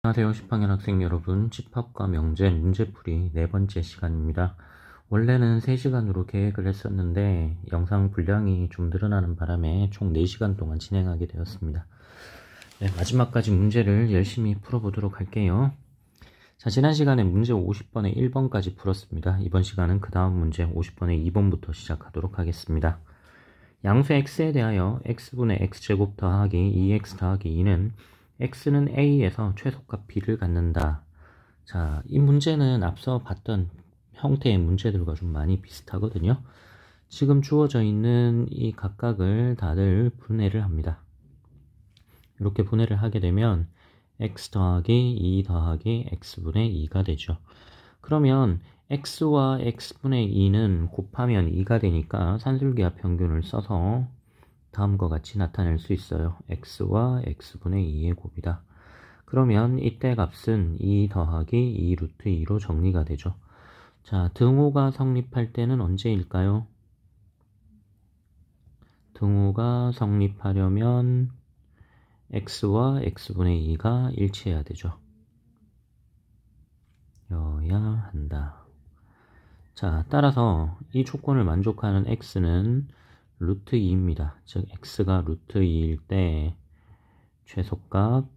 안녕하세요. 10학년 학생 여러분, 집합과 명제 문제풀이 네 번째 시간입니다. 원래는 3시간으로 계획을 했었는데 영상 분량이 좀 늘어나는 바람에 총 4시간 동안 진행하게 되었습니다. 네, 마지막까지 문제를 열심히 풀어보도록 할게요. 자, 지난 시간에 문제 50번에 1번까지 풀었습니다. 이번 시간은 그 다음 문제 50번에 2번부터 시작하도록 하겠습니다. 양수 x에 대하여 x분의 x제곱 더하기 2x 더하기 2는 x는 a에서 최소값 b를 갖는다. 자, 이 문제는 앞서 봤던 형태의 문제들과 좀 많이 비슷하거든요. 지금 주어져 있는 이 각각을 다들 분해를 합니다. 이렇게 분해를 하게 되면 x 더하기 2 더하기 x분의 2가 되죠. 그러면 x와 x분의 2는 곱하면 2가 되니까 산술기하 평균을 써서 다음과 같이 나타낼 수 있어요. x와 x분의 2의 곱이다. 그러면 이때 값은 2 더하기 2 루트 2로 정리가 되죠. 자, 등호가 성립할 때는 언제일까요? 등호가 성립하려면 x와 x분의 2가 일치해야 되죠. 여야 한다. 자, 따라서 이 조건을 만족하는 x는 루트 2입니다. 즉 x가 루트 2일 때 최소값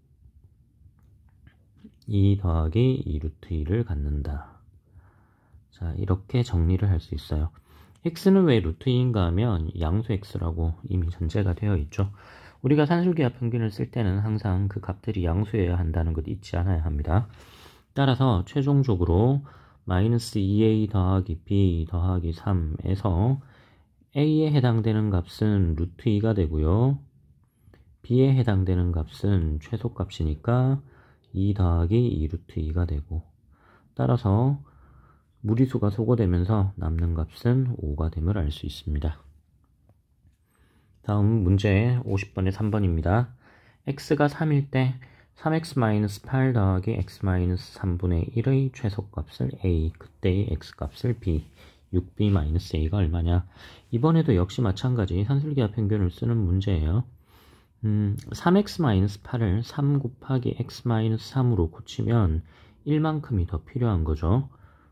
2 더하기 2 루트 2를 갖는다. 자, 이렇게 정리를 할 수 있어요. x는 왜 루트 2인가 하면 양수 x라고 이미 전제가 되어 있죠. 우리가 산술기하 평균을 쓸 때는 항상 그 값들이 양수여야 한다는 것 잊지 않아야 합니다. 따라서 최종적으로 마이너스 2a 더하기 b 더하기 3에서 a에 해당되는 값은 루트 2가 되고요. b에 해당되는 값은 최소값이니까 2 더하기 2 루트 2가 되고, 따라서 무리수가 소거되면서 남는 값은 5가 됨을 알 수 있습니다. 다음 문제 50번의 3번입니다. x가 3일 때 3x-8 더하기 x-3분의 1의 최소값을 a, 그때의 x값을 b, 6b-a가 얼마냐? 이번에도 역시 마찬가지 산술기하 평균을 쓰는 문제예요. 3x-8을 3 곱하기 x-3으로 고치면 1만큼이 더 필요한 거죠.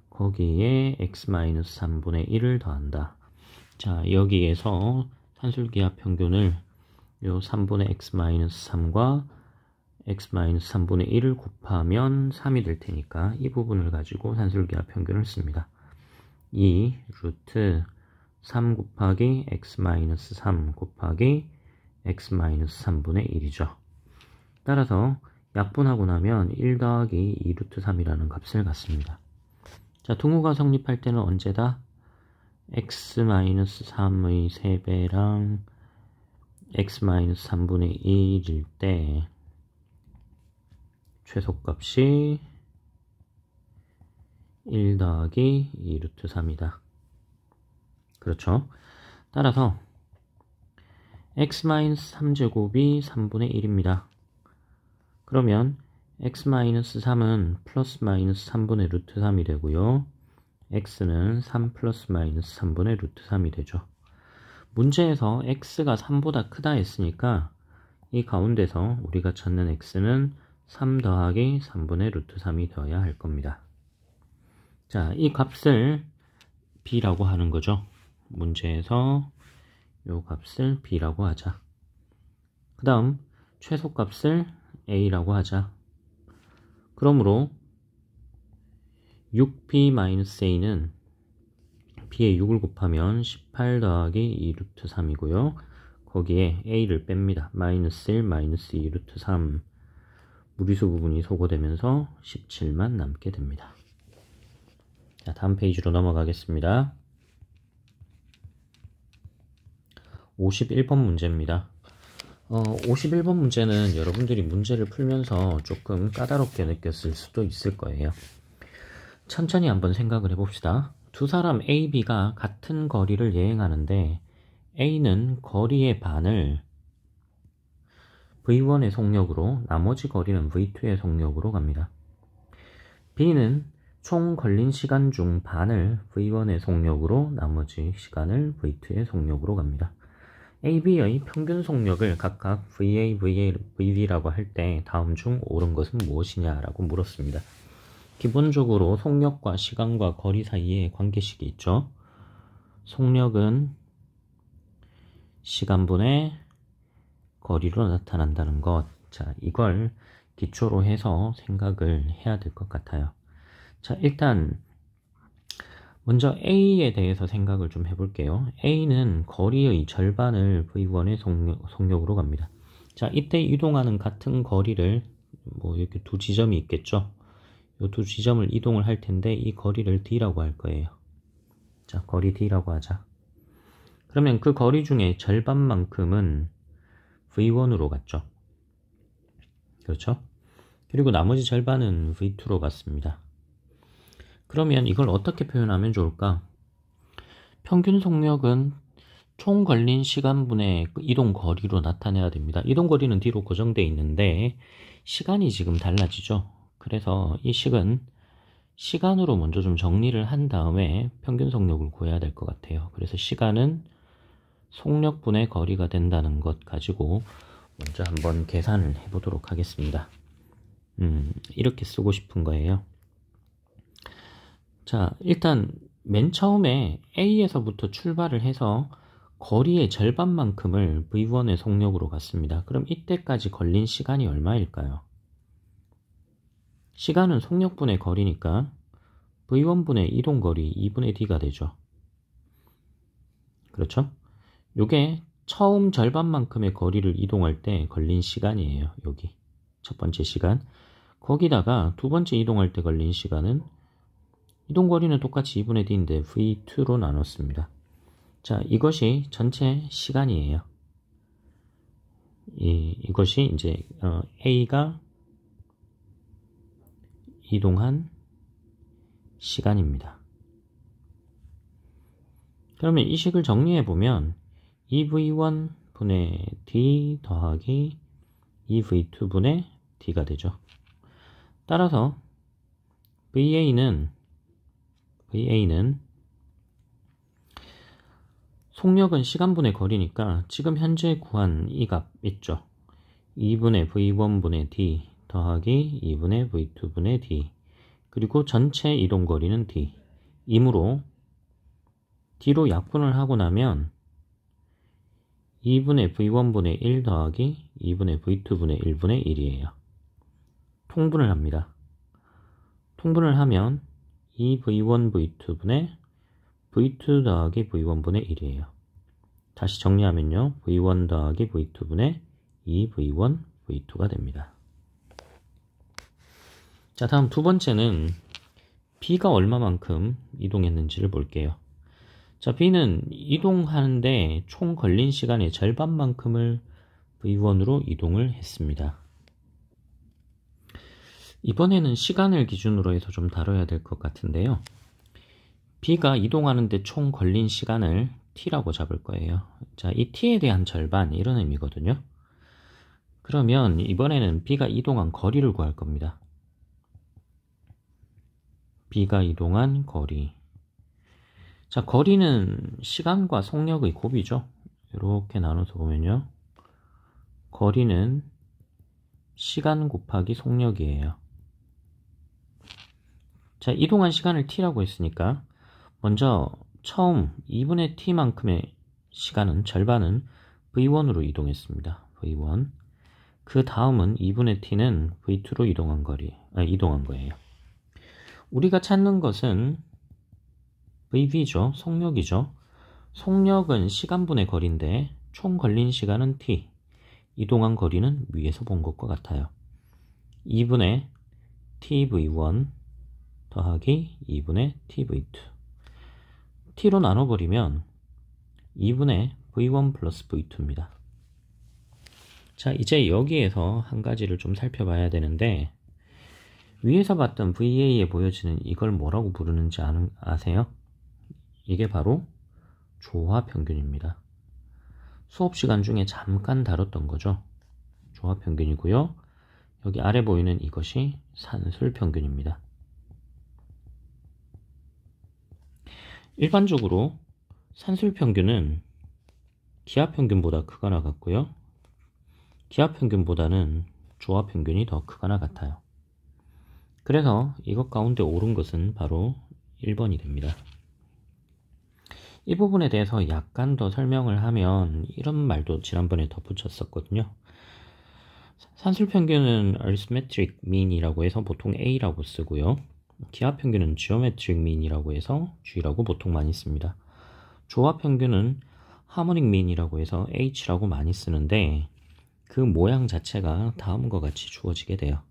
거기에 x-3분의 1을 더한다. 자, 여기에서 산술기하 평균을 요 3분의 x-3과 x-3분의 1을 곱하면 3이 될 테니까 이 부분을 가지고 산술기하 평균을 씁니다. 2 루트 3 곱하기 x-3 곱하기 x-3분의 1이죠. 따라서 약분하고 나면 1 더하기 2 루트 3이라는 값을 갖습니다. 자, 등호가 성립할 때는 언제다? x-3의 3배랑 x-3분의 1일 때 최소값이 1 더하기 2 루트 3이다. 그렇죠? 따라서 x-3제곱이 3분의 1입니다. 그러면 x-3은 플러스 마이너스 3분의 루트 3이 되고요. x는 3 플러스 마이너스 3분의 루트 3이 되죠. 문제에서 x가 3보다 크다 했으니까 이 가운데서 우리가 찾는 x는 3 더하기 3분의 루트 3이 되어야 할 겁니다. 자, 이 값을 b라고 하는 거죠. 문제에서 이 값을 b라고 하자. 그 다음 최소값을 a라고 하자. 그러므로 6b-a는 b에 6을 곱하면 18 더하기 2 루트 3이고요. 거기에 a를 뺍니다. 마이너스 1, 마이너스 2 루트 3. 무리수 부분이 소거되면서 17만 남게 됩니다. 자, 다음 페이지로 넘어가겠습니다. 51번 문제입니다. 51번 문제는 여러분들이 문제를 풀면서 조금 까다롭게 느꼈을 수도 있을 거예요. 천천히 한번 생각을 해봅시다. 두 사람 A, B가 같은 거리를 여행하는데 A는 거리의 반을 V1의 속력으로, 나머지 거리는 V2의 속력으로 갑니다. B는 총 걸린 시간 중 반을 V1의 속력으로, 나머지 시간을 V2의 속력으로 갑니다. AB의 평균 속력을 각각 VA, VB라고 할 때 다음 중 옳은 것은 무엇이냐라고 물었습니다. 기본적으로 속력과 시간과 거리 사이에 관계식이 있죠. 속력은 시간분의 거리로 나타난다는 것. 자, 이걸 기초로 해서 생각을 해야 될 것 같아요. 자, 일단 먼저 A에 대해서 생각을 좀 해볼게요. A는 거리의 절반을 V1의 속력으로 갑니다. 자, 이때 이동하는 같은 거리를 뭐 이렇게 두 지점이 있겠죠. 이 두 지점을 이동을 할 텐데 이 거리를 D라고 할 거예요. 자, 거리 D라고 하자. 그러면 그 거리 중에 절반만큼은 V1으로 갔죠. 그렇죠? 그리고 나머지 절반은 V2로 갔습니다. 그러면 이걸 어떻게 표현하면 좋을까? 평균 속력은 총 걸린 시간분의 이동 거리로 나타내야 됩니다. 이동 거리는 D로 고정되어 있는데 시간이 지금 달라지죠. 그래서 이 식은 시간으로 먼저 좀 정리를 한 다음에 평균 속력을 구해야 될 것 같아요. 그래서 시간은 속력분의 거리가 된다는 것 가지고 먼저 한번 계산을 해보도록 하겠습니다. 이렇게 쓰고 싶은 거예요. 자, 일단 맨 처음에 A에서부터 출발을 해서 거리의 절반만큼을 V1의 속력으로 갔습니다. 그럼 이때까지 걸린 시간이 얼마일까요? 시간은 속력분의 거리니까 V1분의 이동거리 2분의 D가 되죠. 그렇죠? 요게 처음 절반만큼의 거리를 이동할 때 걸린 시간이에요. 여기 첫 번째 시간. 거기다가 두 번째 이동할 때 걸린 시간은 이동거리는 똑같이 2분의 D인데 V2로 나눴습니다. 자, 이것이 전체 시간이에요. 이것이 이제 A가 이동한 시간입니다. 그러면 이 식을 정리해보면 2V1분의 D 더하기 2V2분의 D가 되죠. 따라서 VA는 속력은 시간분의 거리니까 지금 현재 구한 이 값 있죠. 2분의 V1분의 D 더하기 2분의 V2분의 D 그리고 전체 이동거리는 D 이므로 D로 약분을 하고 나면 2분의 V1분의 1 더하기 2분의 V2분의 1분의 1이에요. 통분을 합니다. 통분을 하면 2V1 V2분의 V2 더하기 V1분의 1이에요. 다시 정리하면요. V1 더하기 V2분의 2V1 V2가 됩니다. 자, 다음 두 번째는 B가 얼마만큼 이동했는지를 볼게요. 자, B는 이동하는데 총 걸린 시간의 절반만큼을 V1으로 이동을 했습니다. 이번에는 시간을 기준으로 해서 좀 다뤄야 될 것 같은데요. B가 이동하는데 총 걸린 시간을 T라고 잡을 거예요. 자, 이 T에 대한 절반 이런 의미거든요. 그러면 이번에는 B가 이동한 거리를 구할 겁니다. B가 이동한 거리. 자, 거리는 시간과 속력의 곱이죠. 이렇게 나눠서 보면요. 거리는 시간 곱하기 속력이에요. 자, 이동한 시간을 T라고 했으니까 먼저 처음 2분의 T만큼의 시간은 절반은 V1으로 이동했습니다. V1. 그 다음은 2분의 T는 V2로 이동한 거예요. 우리가 찾는 것은 VB죠. 속력이죠. 속력은 시간분의 거리인데 총 걸린 시간은 T. 이동한 거리는 위에서 본 것과 같아요. 2분의 TV1 더하기 2분의 TV2. T로 나눠버리면 2분의 V1 플러스 V2입니다. 자, 이제 여기에서 한 가지를 좀 살펴봐야 되는데 위에서 봤던 VA에 보여지는 이걸 뭐라고 부르는지 아세요? 이게 바로 조화평균입니다. 수업시간 중에 잠깐 다뤘던 거죠. 조화평균이고요. 여기 아래 보이는 이것이 산술평균입니다. 일반적으로 산술평균은 기하평균보다 크거나 같고요. 기하평균보다는 조합평균이 더 크거나 같아요. 그래서 이것 가운데 옳은 것은 바로 1번이 됩니다. 이 부분에 대해서 약간 더 설명을 하면 이런 말도 지난번에 덧붙였었거든요. 산술평균은 arithmetic mean이라고 해서 보통 A라고 쓰고요. 기하평균은 geometric mean이라고 해서 G라고 보통 많이 씁니다. 조합평균은 harmonic mean이라고 해서 H라고 많이 쓰는데 그 모양 자체가 다음과 같이 주어지게 돼요.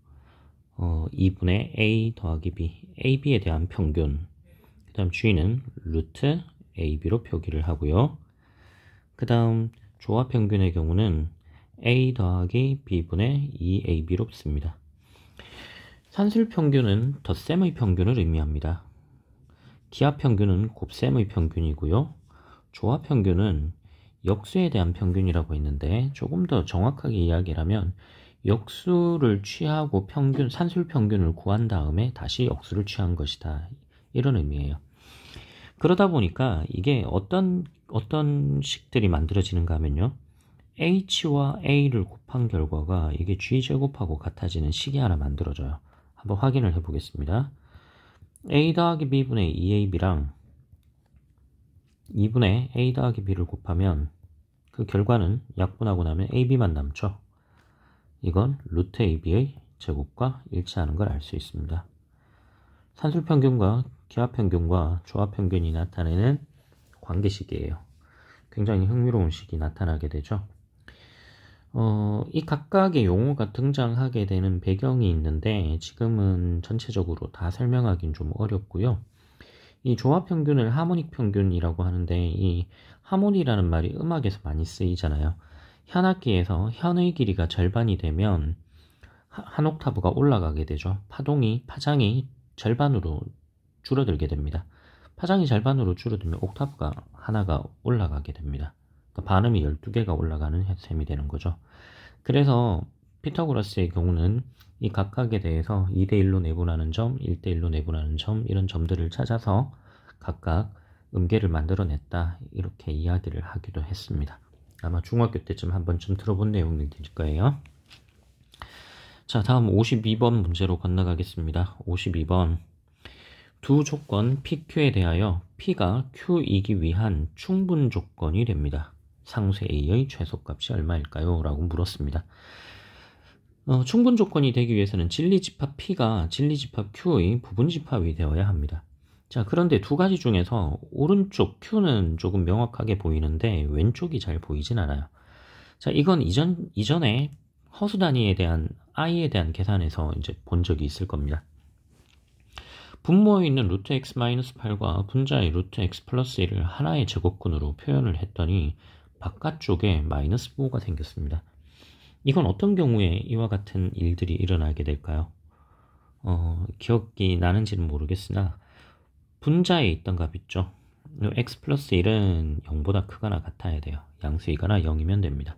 2분의 A 더하기 B, AB에 대한 평균, 그 다음 G는 루트 AB로 표기를 하고요. 그 다음 조합평균의 경우는 A 더하기 B분의 2AB로 씁니다. 산술평균은 덧셈의 평균을 의미합니다. 기하평균은 곱셈의 평균이고요. 조합평균은 역수에 대한 평균이라고 했는데 조금 더 정확하게 이야기를 하면 역수를 취하고 산술평균을 구한 다음에 다시 역수를 취한 것이다. 이런 의미예요. 그러다 보니까 이게 어떤 식들이 만들어지는가 하면요. H와 A를 곱한 결과가 이게 G제곱하고 같아지는 식이 하나 만들어져요. 한번 확인을 해보겠습니다. A 더하기 B분의 2AB랑 2분의 A 더하기 B를 곱하면 그 결과는 약분하고 나면 AB만 남죠. 이건 루트 AB의 제곱과 일치하는 걸 알 수 있습니다. 산술평균과 기하평균과 조합평균이 나타내는 관계식이에요. 굉장히 흥미로운 식이 나타나게 되죠. 이 각각의 용어가 등장하게 되는 배경이 있는데 지금은 전체적으로 다 설명하기는 좀 어렵고요. 이 조합평균을 하모닉 평균이라고 하는데 이 하모니라는 말이 음악에서 많이 쓰이잖아요. 현악기에서 현의 길이가 절반이 되면 한 옥타브가 올라가게 되죠. 파장이 절반으로 줄어들게 됩니다. 파장이 절반으로 줄어들면 옥타브가 하나가 올라가게 됩니다. 그러니까 반음이 12개가 올라가는 셈이 되는 거죠. 그래서 피타고라스의 경우는 이 각각에 대해서 2대1로 내분하는 점, 1대1로 내분하는 점, 이런 점들을 찾아서 각각 음계를 만들어냈다, 이렇게 이야기를 하기도 했습니다. 아마 중학교 때쯤 한 번쯤 들어본 내용들일 거예요. 자, 다음 52번 문제로 건너가겠습니다. 52번. 두 조건 PQ에 대하여 P가 Q이기 위한 충분 조건이 됩니다. 상수 A의 최소값이 얼마일까요? 라고 물었습니다. 충분 조건이 되기 위해서는 진리집합 P가 진리집합 Q의 부분집합이 되어야 합니다. 자, 그런데 두 가지 중에서 오른쪽 Q는 조금 명확하게 보이는데 왼쪽이 잘 보이진 않아요. 자, 이건 이전에 허수 단위에 대한 i에 대한 계산에서 이제 본 적이 있을 겁니다. 분모에 있는 루트 x-8과 분자의 루트 x 플러스 1을 하나의 제곱근으로 표현을 했더니 바깥쪽에 마이너스 부호가 생겼습니다. 이건 어떤 경우에 이와 같은 일들이 일어나게 될까요? 기억이 나는지는 모르겠으나 분자에 있던 값 있죠. x 플러스 1은 0보다 크거나 같아야 돼요. 양수이거나 0이면 됩니다.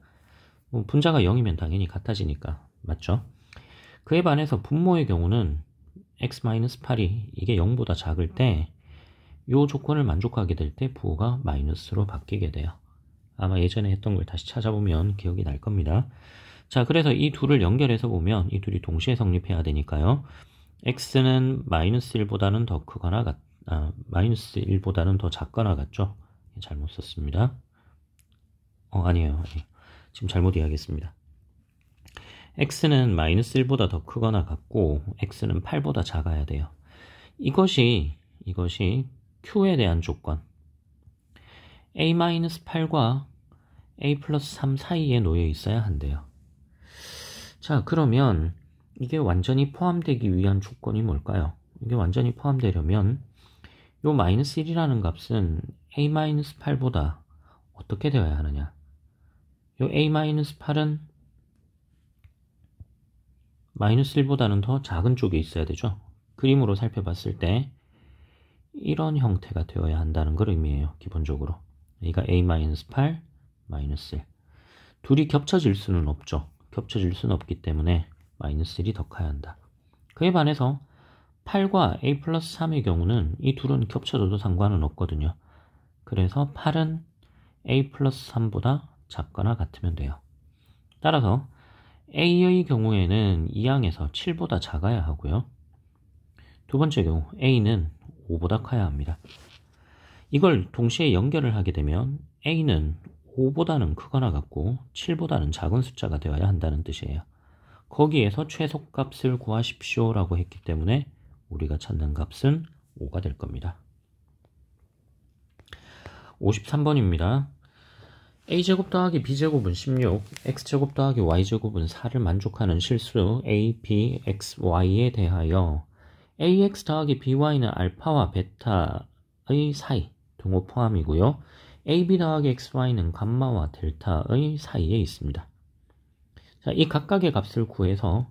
분자가 0이면 당연히 같아지니까 맞죠? 그에 반해서 분모의 경우는 x-8이 이게 0보다 작을 때 이 조건을 만족하게 될 때 부호가 마이너스로 바뀌게 돼요. 아마 예전에 했던 걸 다시 찾아보면 기억이 날 겁니다. 자, 그래서 이 둘을 연결해서 보면 이 둘이 동시에 성립해야 되니까요. x는 마이너스 1보다는 더 크거나 마이너스 1보다는 더 작거나 같죠? 잘못 썼습니다. 아니에요. 지금 잘못 이야기했습니다. x는 마이너스 1보다 더 크거나 같고 x는 8보다 작아야 돼요. 이것이 q에 대한 조건 a-8과 a 플러스 3 사이에 놓여 있어야 한대요. 자, 그러면 이게 완전히 포함되기 위한 조건이 뭘까요? 이게 완전히 포함되려면 요 마이너스 1이라는 값은 a-8보다 어떻게 되어야 하느냐? 요 a-8은 마이너스 1보다는 더 작은 쪽에 있어야 되죠. 그림으로 살펴봤을 때 이런 형태가 되어야 한다는 걸 의미해요. 기본적으로 그러니까 a-8 마이너스 1 둘이 겹쳐질 수는 없죠. 겹쳐질 수는 없기 때문에 마이너스 1이 더 커야 한다. 그에 반해서 8과 a 플러스 3의 경우는 이 둘은 겹쳐져도 상관은 없거든요. 그래서 8은 a 플러스 3보다 작거나 같으면 돼요. 따라서 a의 경우에는 2항에서 7보다 작아야 하고요. 두 번째 경우 a는 5보다 커야 합니다. 이걸 동시에 연결을 하게 되면 a는 5보다는 크거나 같고 7보다는 작은 숫자가 되어야 한다는 뜻이에요. 거기에서 최소값을 구하십시오 라고 했기 때문에 우리가 찾는 값은 5가 될 겁니다. 53번입니다. a제곱 더하기 b제곱은 16, x제곱 더하기 y제곱은 4를 만족하는 실수 a, b, x, y에 대하여 ax 더하기 by는 알파와 베타의 사이 등호 포함이고요. ab 더하기 xy는 감마와 델타의 사이에 있습니다. 자, 이 각각의 값을 구해서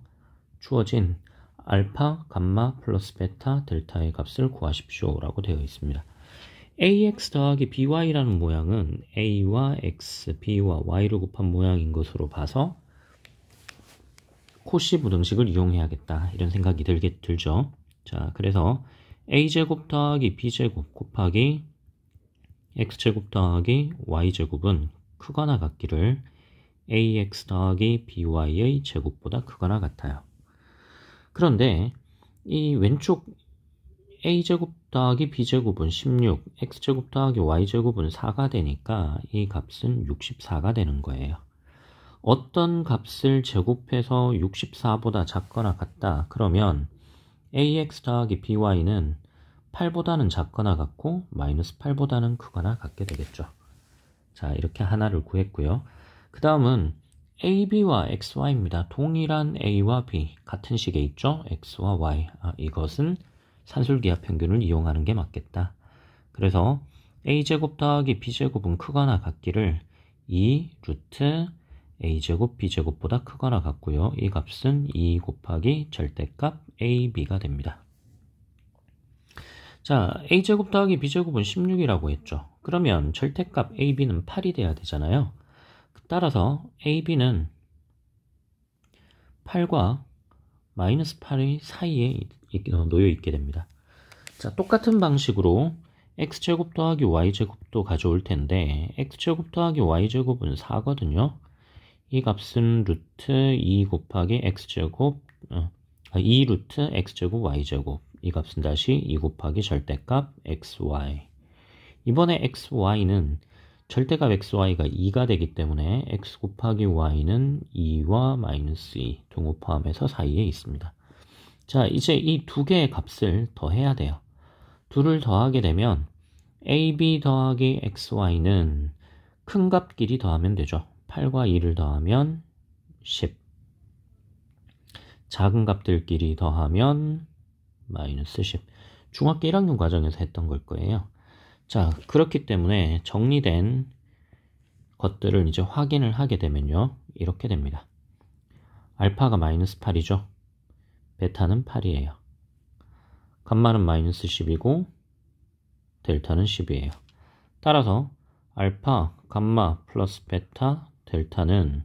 주어진 알파, 감마, 플러스 베타, 델타의 값을 구하십시오 라고 되어 있습니다. ax 더하기 by라는 모양은 a와 x, b와 y를 곱한 모양인 것으로 봐서 코시 부등식을 이용해야겠다 이런 생각이 들죠. 자, 그래서 a제곱 더하기 b제곱 곱하기 x제곱 더하기 y제곱은 크거나 같기를 ax 더하기 by의 제곱보다 크거나 같아요. 그런데 이 왼쪽 a제곱 더하기 b제곱은 16, x제곱 더하기 y제곱은 4가 되니까 이 값은 64가 되는 거예요. 어떤 값을 제곱해서 64보다 작거나 같다 그러면 ax 더하기 by는 8보다는 작거나 같고 마이너스 8보다는 크거나 같게 되겠죠. 자, 이렇게 하나를 구했고요. 그 다음은 ab와 xy입니다. 동일한 a와 b 같은 식에 있죠. x와 y. 이것은 산술기하 평균을 이용하는 게 맞겠다. 그래서 a제곱 더하기 b제곱은 크거나 같기를 2 루트 a제곱 b제곱보다 크거나 같고요. 이 값은 2 곱하기 절대값 ab가 됩니다. 자, a제곱 더하기 b제곱은 16이라고 했죠. 그러면 절대값 ab는 8이 돼야 되잖아요. 따라서 ab는 8과 마이너스 8의 사이에 놓여 있게 됩니다. 자, 똑같은 방식으로 x제곱 더하기 y제곱도 가져올 텐데 x제곱 더하기 y제곱은 4거든요. 이 값은 루트 2 곱하기 x제곱 2 루트 x제곱 y제곱 이 값은 다시 2 곱하기 절대값 xy. 이번에 xy는 절대값 xy가 2가 되기 때문에 x 곱하기 y는 2와 마이너스 2 동호 포함해서 사이에 있습니다. 자, 이제 이 두 개의 값을 더해야 돼요. 둘을 더하게 되면 ab 더하기 xy는 큰 값끼리 더하면 되죠. 8과 2를 더하면 10. 작은 값들끼리 더하면 마이너스 10. 중학교 1학년 과정에서 했던 걸 거예요. 자, 그렇기 때문에 정리된 것들을 이제 확인을 하게 되면요. 이렇게 됩니다. 알파가 마이너스 8이죠. 베타는 8이에요. 감마는 마이너스 10이고 델타는 10이에요. 따라서 알파, 감마 플러스 베타, 델타는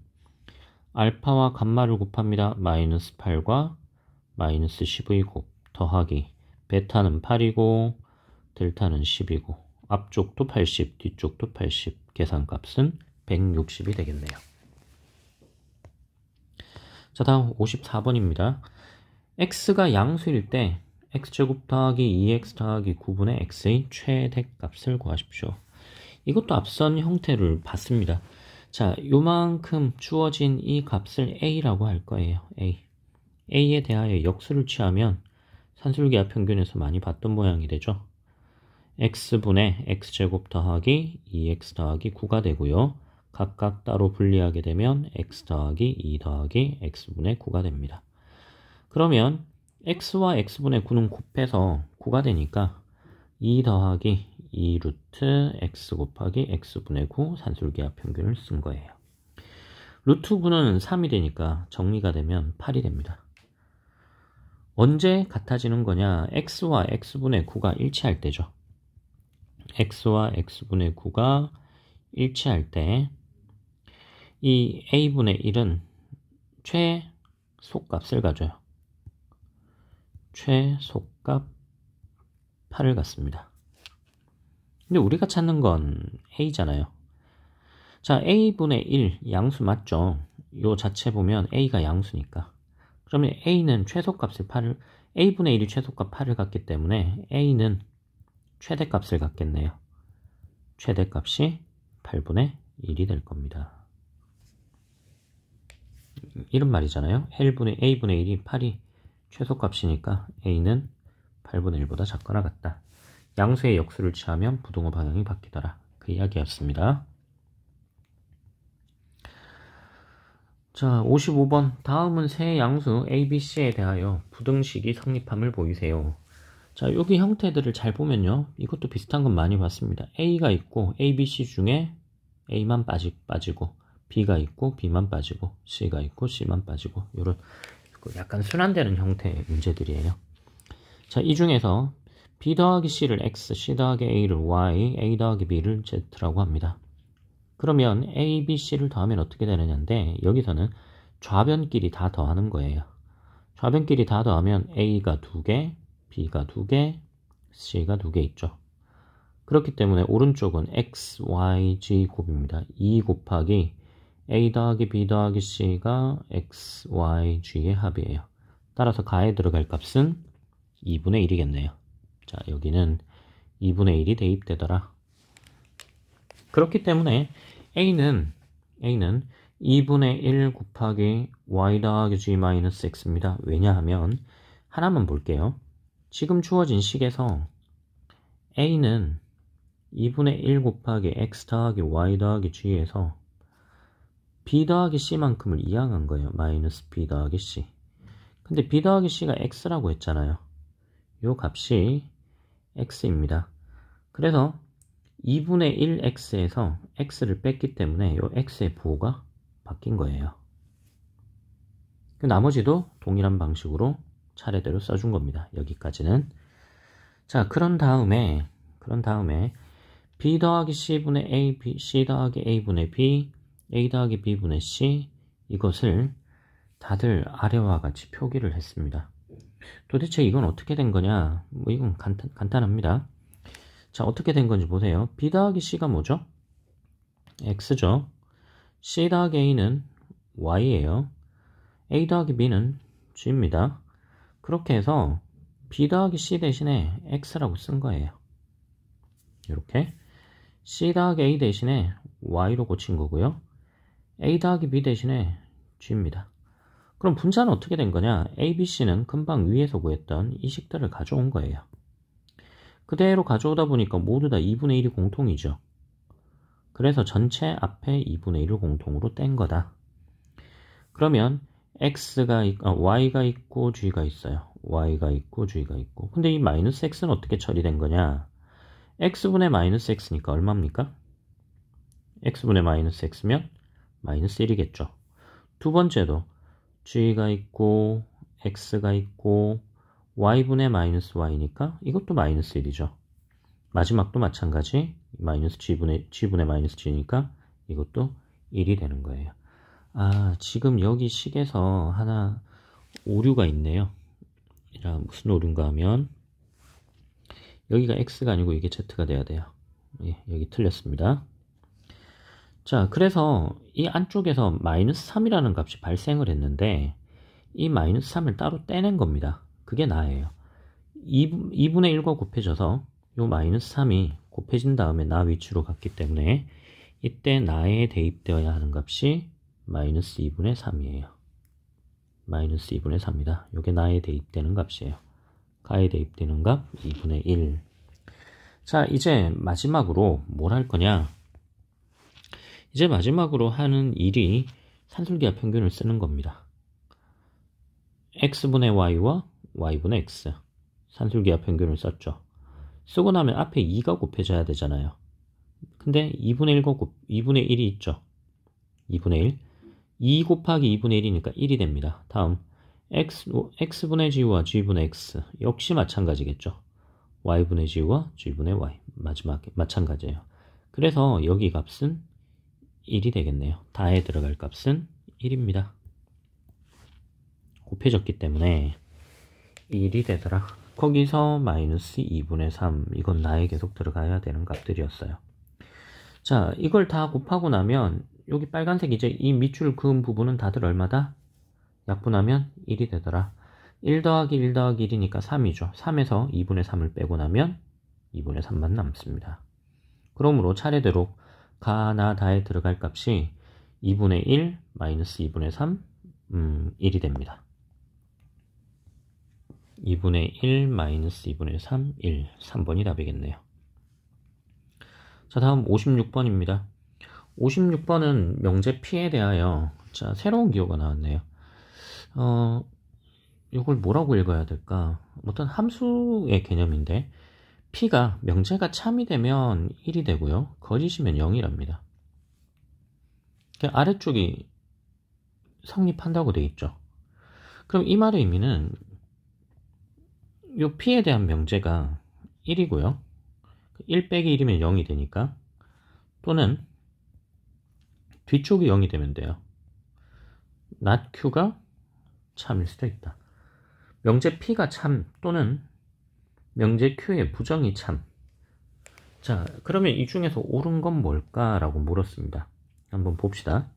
알파와 감마를 곱합니다. 마이너스 8과 마이너스 10의 곱 더하기 베타는 8이고 델타는 10이고 앞쪽도 80, 뒤쪽도 80 계산값은 160이 되겠네요. 자, 다음 54번입니다. x가 양수일 때 x제곱 더하기 2x 더하기 9분의 x의 최대값을 구하십시오. 이것도 앞선 형태를 봤습니다. 자, 요만큼 주어진 이 값을 a라고 할 거예요. a에 대하여 역수를 취하면 산술기하 평균에서 많이 봤던 모양이 되죠. x분의 x제곱 더하기 2x 더하기 9가 되고요. 각각 따로 분리하게 되면 x 더하기 2 더하기 x분의 9가 됩니다. 그러면 x와 x분의 9는 곱해서 9가 되니까 2 더하기 2 루트 x 곱하기 x분의 9 산술기하 평균을 쓴 거예요. 루트 9는 3이 되니까 정리가 되면 8이 됩니다. 언제 같아지는 거냐? x와 x분의 9가 일치할 때죠. x와 x분의 9가 일치할 때 이 a분의 1은 최소값을 가져요. 최소값 8을 갖습니다. 근데 우리가 찾는 건 a잖아요. 자, a분의 1 양수 맞죠? 요 자체 보면 a가 양수니까. 그러면 a는 최소값을 8을, a분의 1이 최소값 8을 갖기 때문에 a는 최대값을 갖겠네요. 최대값이 8분의 1이 될 겁니다. 이런 말이잖아요. a분의 1이 8이 최소값이니까 a는 8분의 1보다 작거나 같다. 양수의 역수를 취하면 부등호 방향이 바뀌더라. 그 이야기였습니다. 자, 55번. 다음은 세 양수 A, B, C에 대하여 부등식이 성립함을 보이세요. 자, 여기 형태들을 잘 보면요. 이것도 비슷한 건 많이 봤습니다. A가 있고 A, B, C 중에 A만 빠지고 B가 있고 B만 빠지고 C가 있고 C만 빠지고 이런 약간 순환되는 형태의 문제들이에요. 자, 이 중에서 B 더하기 C를 X, C 더하기 A를 Y, A 더하기 B를 Z라고 합니다. 그러면 A, B, C를 더하면 어떻게 되느냐인데 여기서는 좌변끼리 다 더하는 거예요. 좌변끼리 다 더하면 A가 2개, B가 2개, C가 2개 있죠. 그렇기 때문에 오른쪽은 X, Y, G 곱입니다. 2 곱하기 A 더하기 B 더하기 C가 X, Y, G의 합이에요. 따라서 가에 들어갈 값은 2분의 1이겠네요. 자, 여기는 2분의 1이 대입되더라. 그렇기 때문에 A는 2분의 1 곱하기 Y 더하기 G 마이너스 X입니다. 왜냐하면 하나만 볼게요. 지금 주어진 식에서 A는 2분의 1 곱하기 X 더하기 Y 더하기 G에서 B 더하기 C만큼을 이항한 거예요. 마이너스 B 더하기 C. 근데 B 더하기 C가 X라고 했잖아요. 요 값이 X입니다. 그래서 2분의 1x에서 x를 뺐기 때문에 이 x의 부호가 바뀐 거예요. 나머지도 동일한 방식으로 차례대로 써준 겁니다. 여기까지는. 자, 그런 다음에 b 더하기 c분의 a, b, c 더하기 a분의 b, a 더하기 b분의 c 이것을 다들 아래와 같이 표기를 했습니다. 도대체 이건 어떻게 된 거냐? 뭐 이건 간단합니다. 자, 어떻게 된 건지 보세요. B 더하기 C가 뭐죠? X죠. C 더하기 A는 Y예요. A 더하기 B는 G입니다. 그렇게 해서 B 더하기 C 대신에 X라고 쓴 거예요. 이렇게 C 더하기 A 대신에 Y로 고친 거고요. A 더하기 B 대신에 G입니다. 그럼 분자는 어떻게 된 거냐? A, B, C는 금방 위에서 구했던 이 식들을 가져온 거예요. 그대로 가져오다 보니까 모두 다 2분의 1이 공통이죠. 그래서 전체 앞에 2분의 1을 공통으로 뗀 거다. 그러면 Y가 있고 G가 있어요. Y가 있고 G가 있고. 근데 이 마이너스 X는 어떻게 처리된 거냐? X분의 마이너스 X니까 얼마입니까? X분의 마이너스 X면 마이너스 1이겠죠. 두 번째도 G가 있고 X가 있고 y분의 마이너스 y니까 이것도 마이너스 1이죠. 마지막도 마찬가지 마이너스 g분의 마이너스 g니까 이것도 1이 되는 거예요. 아, 지금 여기 식에서 하나 오류가 있네요. 자, 무슨 오류인가 하면 여기가 x가 아니고 이게 z가 돼야 돼요. 예, 여기 틀렸습니다. 자, 그래서 이 안쪽에서 마이너스 3이라는 값이 발생을 했는데 이 마이너스 3을 따로 떼낸 겁니다. 그게 나예요. 2분의 1과 곱해져서 요 마이너스 3이 곱해진 다음에 나 위치로 갔기 때문에 이때 나에 대입되어야 하는 값이 마이너스 2분의 3이에요. 마이너스 2분의 3이다. 요게 나에 대입되는 값이에요. 가에 대입되는 값 2분의 1. 자, 이제 마지막으로 뭘 할 거냐? 이제 마지막으로 하는 일이 산술기하 평균을 쓰는 겁니다. x분의 y와 y분의 x 산술기하 평균을 썼죠. 쓰고 나면 앞에 2가 곱해져야 되잖아요. 근데 2분의 1이 있죠. 2분의 1 2 곱하기 2분의 1이니까 1이 됩니다. 다음 x분의 g와 g분의 x 역시 마찬가지겠죠. y분의 g와 g분의 y 마지막에 마찬가지예요. 그래서 여기 값은 1이 되겠네요. 다에 들어갈 값은 1입니다. 곱해졌기 때문에 1이 되더라. 거기서 마이너스 2분의 3 이건 나에 계속 들어가야 되는 값들이었어요. 자, 이걸 다 곱하고 나면 여기 빨간색 이제 이 밑줄 그은 부분은 다들 얼마다? 약분하면 1이 되더라. 1 더하기 1 더하기 1이니까 3이죠. 3에서 2분의 3을 빼고 나면 2분의 3만 남습니다. 그러므로 차례대로 가나 다에 들어갈 값이 2분의 1 마이너스 2분의 3 1이 됩니다. 2분의 1 마이너스 2분의 3 1 3번이 답이겠네요. 자, 다음 56번입니다. 56번은 명제 P에 대하여 자, 새로운 기호가 나왔네요. 이걸 뭐라고 읽어야 될까? 어떤 함수의 개념인데 P가 명제가 참이 되면 1이 되고요. 거짓이면 0이랍니다. 아래쪽이 성립한다고 되어 있죠. 그럼 이 말의 의미는 이 P에 대한 명제가 1이고요. 1 빼기 1이면 0이 되니까 또는 뒤쪽이 0이 되면 돼요. not Q가 참일 수도 있다. 명제 P가 참 또는 명제 Q의 부정이 참. 자, 그러면 이 중에서 옳은 건 뭘까라고 물었습니다. 한번 봅시다.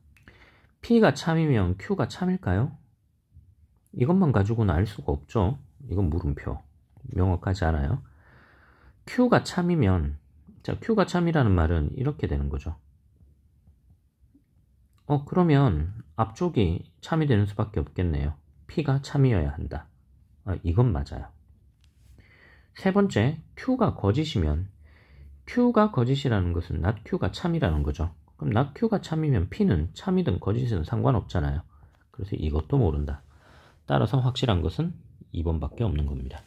P가 참이면 Q가 참일까요? 이것만 가지고는 알 수가 없죠. 이건 물음표. 명확하지 않아요. Q가 참이면, 자, Q가 참이라는 말은 이렇게 되는 거죠. 그러면 앞쪽이 참이 되는 수밖에 없겠네요. P가 참이어야 한다. 이건 맞아요. 세 번째, Q가 거짓이면 Q가 거짓이라는 것은 not Q가 참이라는 거죠. 그럼 not Q가 참이면 P는 참이든 거짓이든 상관없잖아요. 그래서 이것도 모른다. 따라서 확실한 것은 2번밖에 없는 겁니다.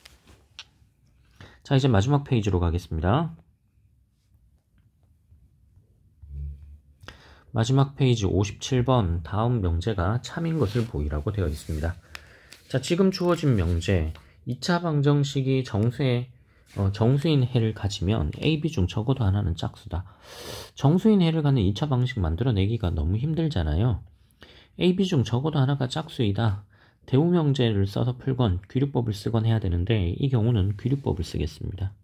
자, 이제 마지막 페이지로 가겠습니다. 마지막 페이지 57번 다음 명제가 참인 것을 보이라고 되어 있습니다. 자, 지금 주어진 명제 2차 방정식이 정수인 해를 가지면 A, B 중 적어도 하나는 짝수다. 정수인 해를 갖는 2차 방식 만들어내기가 너무 힘들잖아요. A, B 중 적어도 하나가 짝수이다. 대우명제를 써서 풀건 귀류법을 쓰건 해야 되는데 이 경우는 귀류법을 쓰겠습니다.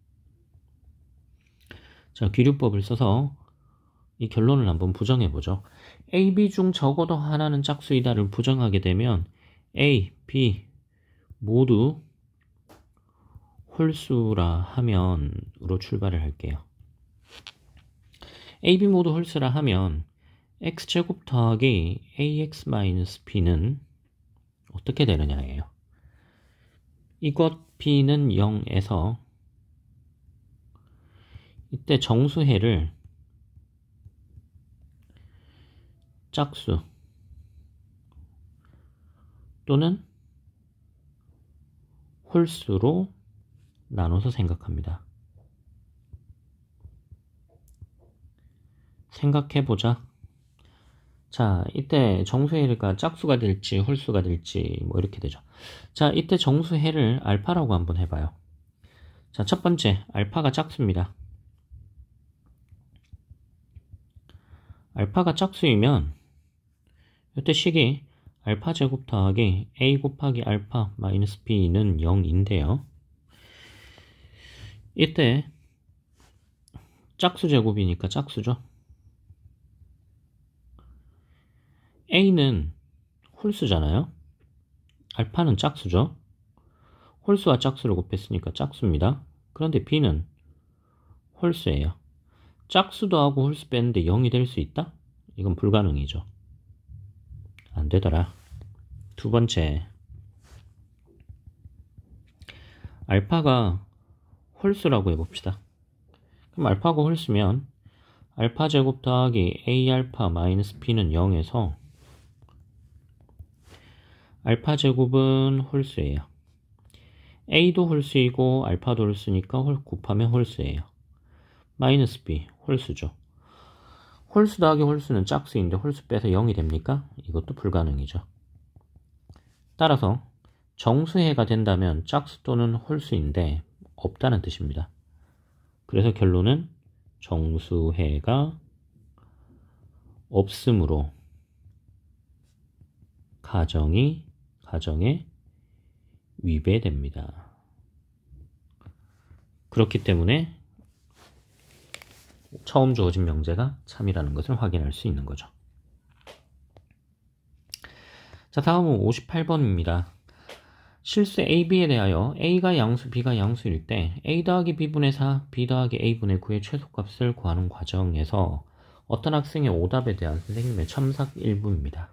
자, 귀류법을 써서 이 결론을 한번 부정해보죠. A, B 중 적어도 하나는 짝수이다를 부정하게 되면 A, B 모두 홀수라 하면으로 출발을 할게요. A, B 모두 홀수라 하면 x제곱 더하기 ax-b는 어떻게 되느냐예요. 이것 b는 0에서 이때 정수해를 짝수 또는 홀수로 나눠서 생각합니다. 생각해보자. 자, 이때 정수해가 짝수가 될지 홀수가 될지 뭐 이렇게 되죠. 자, 이때 정수해를 알파라고 한번 해봐요. 자, 첫 번째 알파가 짝수입니다. 알파가 짝수이면 이때 식이 알파 제곱 더하기 a 곱하기 알파 마이너스 b는 0인데요. 이때 짝수 제곱이니까 짝수죠. a는 홀수잖아요. 알파는 짝수죠. 홀수와 짝수를 곱했으니까 짝수입니다. 그런데 b는 홀수예요. 짝수 더하고 홀수 뺐는데 0이 될 수 있다? 이건 불가능이죠. 안 되더라. 두 번째, 알파가 홀수라고 해봅시다. 그럼 알파가 홀수면 알파 제곱 더하기 a 알파 마이너스 b는 0에서 알파 제곱은 홀수예요. a도 홀수이고 알파도 홀수니까 곱하면 홀수예요. 마이너스 b 홀수죠. 홀수 더하기 홀수는 짝수인데 홀수 빼서 0이 됩니까? 이것도 불가능이죠. 따라서 정수해가 된다면 짝수 또는 홀수인데 없다는 뜻입니다. 그래서 결론은 정수해가 없으므로 가정에 위배됩니다. 그렇기 때문에 처음 주어진 명제가 참이라는 것을 확인할 수 있는 거죠. 자, 다음은 58번입니다. 실수 AB에 대하여 A가 양수, B가 양수일 때 A 더하기 B분의 4, B 더하기 A분의 9의 최소값을 구하는 과정에서 어떤 학생의 오답에 대한 선생님의 첨삭 일부입니다.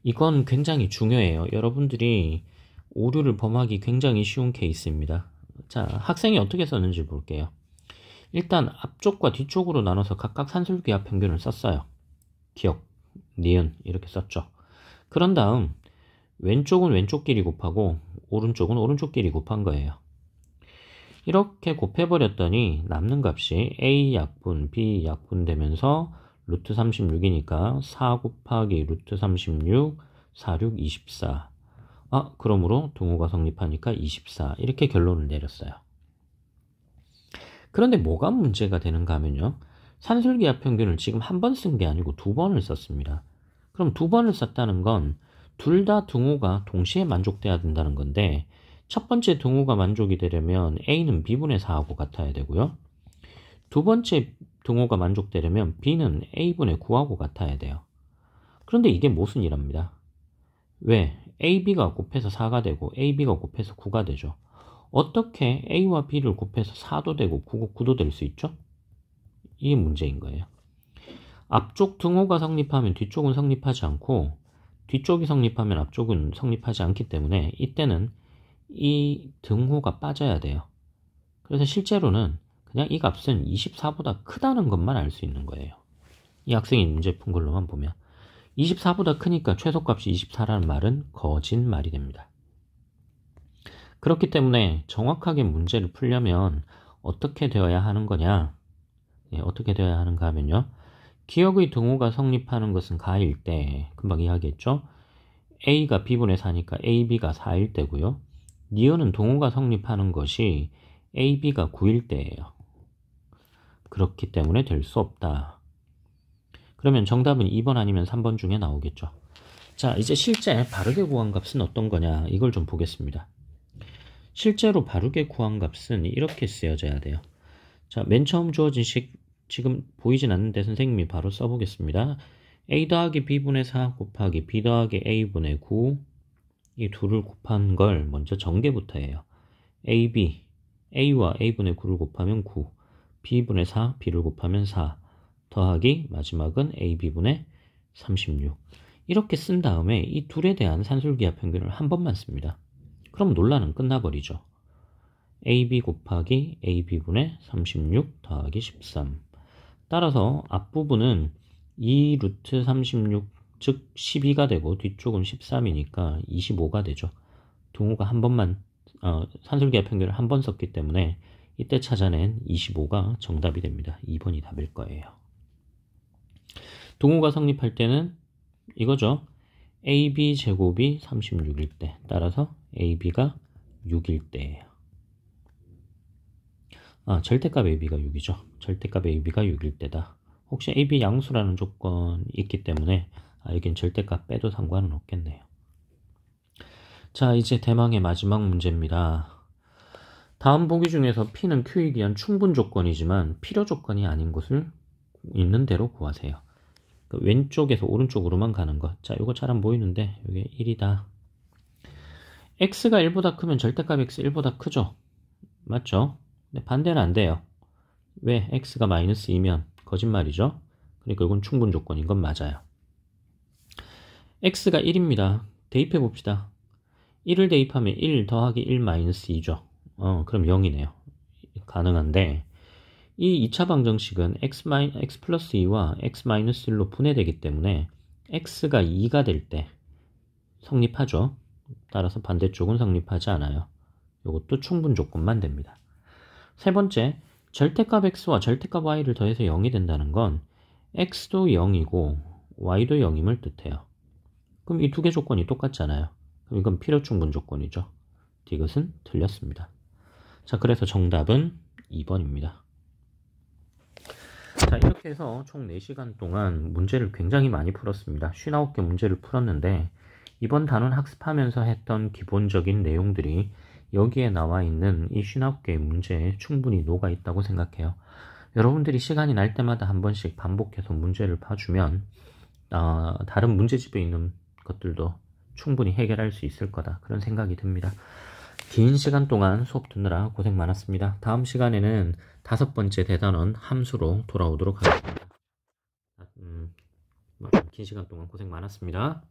이건 굉장히 중요해요. 여러분들이 오류를 범하기 굉장히 쉬운 케이스입니다. 자, 학생이 어떻게 썼는지 볼게요. 일단 앞쪽과 뒤쪽으로 나눠서 각각 산술기하 평균을 썼어요. 기억, 니은 이렇게 썼죠. 그런 다음 왼쪽은 왼쪽끼리 곱하고 오른쪽은 오른쪽끼리 곱한 거예요. 이렇게 곱해버렸더니 남는 값이 A 약분, B 약분 되면서 루트 36이니까 4 곱하기 루트 36, 46, 24. 그러므로 등호가 성립하니까 24. 이렇게 결론을 내렸어요. 그런데 뭐가 문제가 되는가 하면요. 산술기하 평균을 지금 한 번 쓴 게 아니고 두 번을 썼습니다. 그럼 두 번을 썼다는 건 둘 다 등호가 동시에 만족돼야 된다는 건데 첫 번째 등호가 만족이 되려면 A는 B분의 4하고 같아야 되고요. 두 번째 등호가 만족되려면 B는 A분의 9하고 같아야 돼요. 그런데 이게 모순이랍니다. 왜? AB가 곱해서 4가 되고 AB가 곱해서 9가 되죠. 어떻게 A와 B를 곱해서 4도 되고 9도 될 수 있죠? 이게 문제인 거예요. 앞쪽 등호가 성립하면 뒤쪽은 성립하지 않고 뒤쪽이 성립하면 앞쪽은 성립하지 않기 때문에 이때는 이 등호가 빠져야 돼요. 그래서 실제로는 그냥 이 값은 24보다 크다는 것만 알 수 있는 거예요. 이 학생이 문제 푼 걸로만 보면 24보다 크니까 최소값이 24라는 말은 거짓말이 됩니다. 그렇기 때문에 정확하게 문제를 풀려면 어떻게 되어야 하는 거냐? 어떻게 되어야 하는가 하면요. 기억의 등호가 성립하는 것은 가일 때, 금방 이야기했죠? A가 B분의 4니까 AB가 4일 때고요. 니은은 등호가 성립하는 것이 AB가 9일 때예요. 그렇기 때문에 될 수 없다. 그러면 정답은 2번 아니면 3번 중에 나오겠죠. 자, 이제 실제 바르게 구한 값은 어떤 거냐? 이걸 좀 보겠습니다. 실제로 바르게 구한 값은 이렇게 쓰여져야 돼요. 자, 맨 처음 주어진 식 지금 보이진 않는데 선생님이 바로 써보겠습니다. A 더하기 B분의 4 곱하기 B 더하기 A분의 9 이 둘을 곱한 걸 먼저 전개부터 해요. AB, A와 A분의 9를 곱하면 9 B분의 4, B를 곱하면 4 더하기 마지막은 AB분의 36 이렇게 쓴 다음에 이 둘에 대한 산술기하 평균을 한 번만 씁니다. 그럼 논란은 끝나버리죠. AB 곱하기 AB분의 36 더하기 13 따라서 앞부분은 2 루트 36 즉 12가 되고 뒤쪽은 13이니까 25가 되죠. 등호가 한 번만 산술기하 평균을 한 번 썼기 때문에 이때 찾아낸 25가 정답이 됩니다. 2번이 답일 거예요. 등호가 성립할 때는 이거죠. AB 제곱이 36일 때 따라서 AB가 6일 때예요. 절대값 AB가 6이죠. 절대값 AB가 6일 때다. 혹시 AB 양수라는 조건이 있기 때문에 여긴 절대값 빼도 상관은 없겠네요. 자, 이제 대망의 마지막 문제입니다. 다음 보기 중에서 P는 Q에 의한 충분 조건이지만 필요 조건이 아닌 것을 있는 대로 구하세요. 그 왼쪽에서 오른쪽으로만 가는 것. 자, 이거 잘 안 보이는데 이게 1이다. X가 1보다 크면 절대값 X 1보다 크죠? 맞죠? 근데 반대는 안 돼요. 왜? X가 마이너스 2면 거짓말이죠? 그러니까 이건 충분 조건인 건 맞아요. X가 1입니다. 대입해 봅시다. 1을 대입하면 1 더하기 1 마이너스 2죠. 그럼 0이네요. 가능한데 이 2차 방정식은 x 플러스 2와 x 마이너스 1로 분해되기 때문에 x가 2가 될 때 성립하죠. 따라서 반대쪽은 성립하지 않아요. 이것도 충분 조건만 됩니다. 세 번째, 절대값 x와 절대값 y를 더해서 0이 된다는 건 x도 0이고 y도 0임을 뜻해요. 그럼 이 두 개 조건이 똑같잖아요. 그럼 이건 필요 충분 조건이죠. 이것은 틀렸습니다. 자, 그래서 정답은 2번입니다. 자, 이렇게 해서 총 4시간 동안 문제를 굉장히 많이 풀었습니다. 59개 문제를 풀었는데 이번 단원 학습하면서 했던 기본적인 내용들이 여기에 나와 있는 이 59개의 문제에 충분히 녹아 있다고 생각해요. 여러분들이 시간이 날 때마다 한 번씩 반복해서 문제를 봐주면 다른 문제집에 있는 것들도 충분히 해결할 수 있을 거다, 그런 생각이 듭니다. 긴 시간 동안 수업 듣느라 고생 많았습니다. 다음 시간에는 5번째 대단원 함수로 돌아오도록 하겠습니다. 긴 시간 동안 고생 많았습니다.